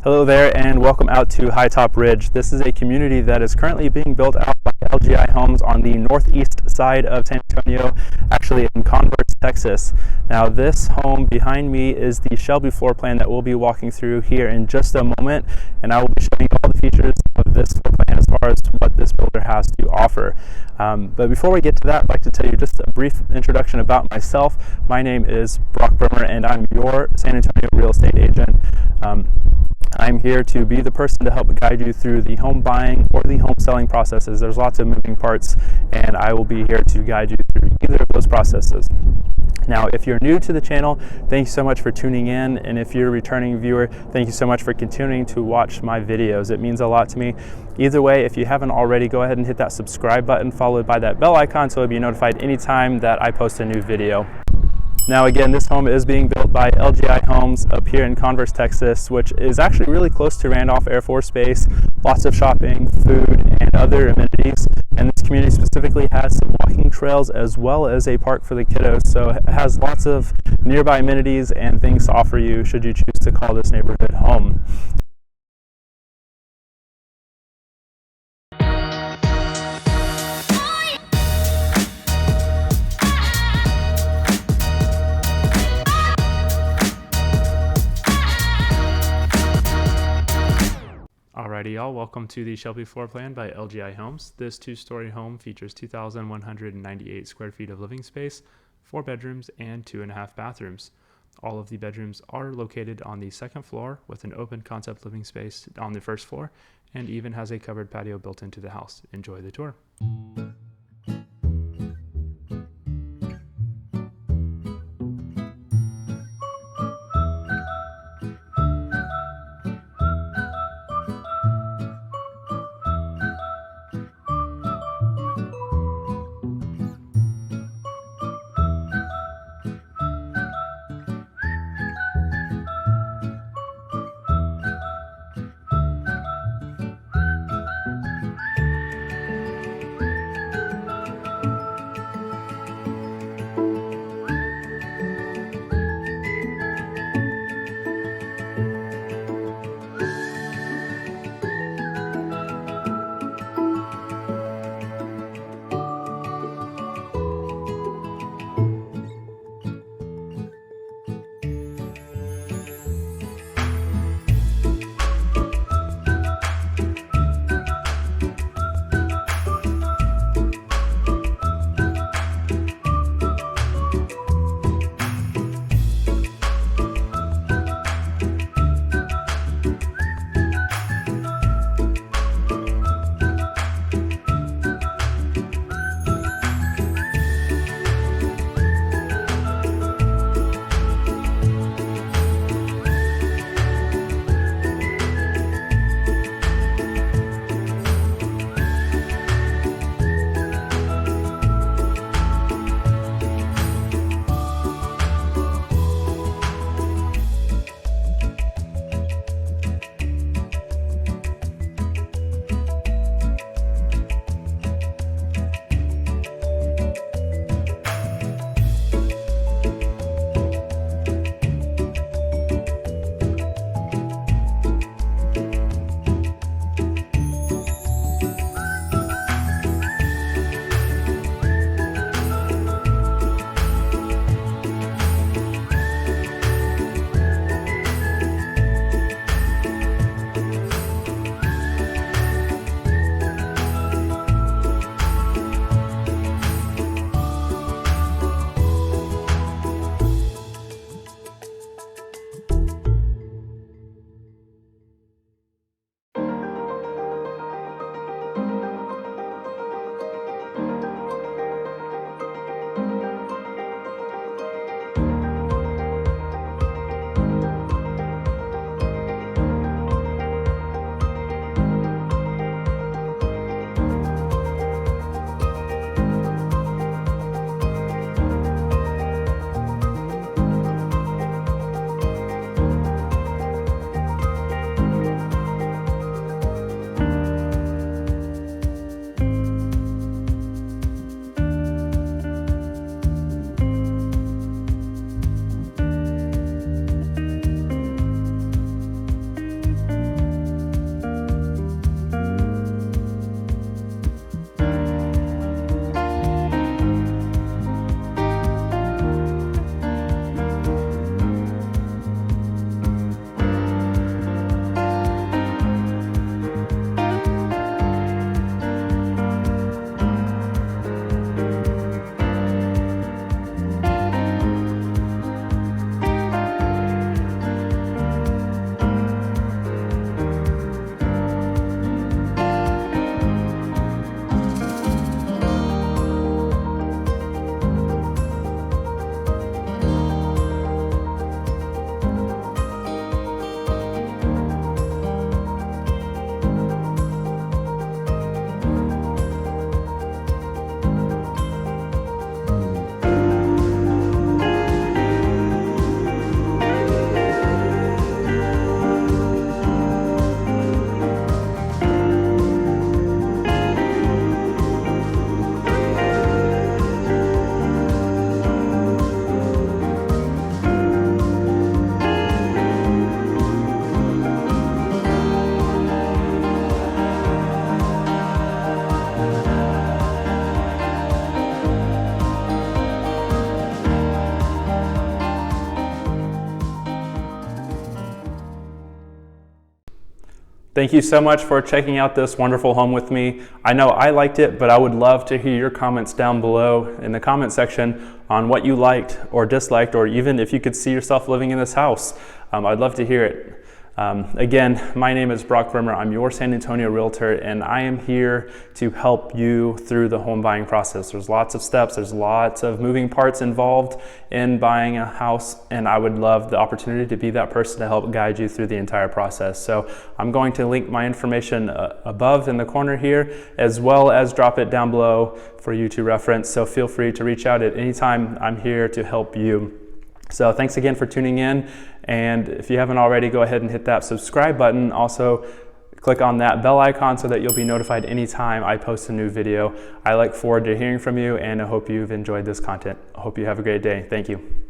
Hello there and welcome out to Hightop Ridge. This is a community that is currently being built out by LGI homes on the northeast side of San Antonio, actually in Converse, Texas. Now this home behind me is the Shelby floor plan that we'll be walking through here in just a moment, and I will be showing you all the features of this floor plan as far as what this builder has to offer. But before we get to that, I'd like to tell you just a brief introduction about myself. My name is Brock.Bremmer and I'm your San Antonio real estate agent. I'm here to be the person to help guide you through the home buying or the home selling processes. There's lots of moving parts, and I will be here to guide you through either of those processes. Now, if you're new to the channel, thank you so much for tuning in, and if you're a returning viewer, thank you so much for continuing to watch my videos. It means a lot to me. Either way, if you haven't already, go ahead and hit that subscribe button followed by that bell icon so you'll be notified anytime that I post a new video. Now again, this home is being built by LGI Homes up here in Converse, Texas, which is actually really close to Randolph Air Force Base, lots of shopping, food, and other amenities. And this community specifically has some walking trails as well as a park for the kiddos, so it has lots of nearby amenities and things to offer you should you choose to call this neighborhood home. Alrighty y'all, welcome to the Shelby floor plan by LGI Homes. This two-story home features 2,198 square feet of living space, 4 bedrooms, and 2.5 bathrooms. All of the bedrooms are located on the second floor with an open concept living space on the first floor, and even has a covered patio built into the house. Enjoy the tour. Thank you so much for checking out this wonderful home with me. I know I liked it, but I would love to hear your comments down below in the comment section on what you liked or disliked, or even if you could see yourself living in this house. I'd love to hear it. Again, my name is Brock.Bremmer. I'm your San Antonio realtor, and I am here to help you through the home buying process. There's lots of steps, there's lots of moving parts involved in buying a house, and I would love the opportunity to be that person to help guide you through the entire process. So I'm going to link my information above in the corner here, as well as drop it down below for you to reference. So feel free to reach out at any time. I'm here to help you. So thanks again for tuning in, and if you haven't already, go ahead and hit that subscribe button. Also click on that bell icon so that you'll be notified anytime I post a new video. I look forward to hearing from you, and I hope you've enjoyed this content. I hope you have a great day. Thank you.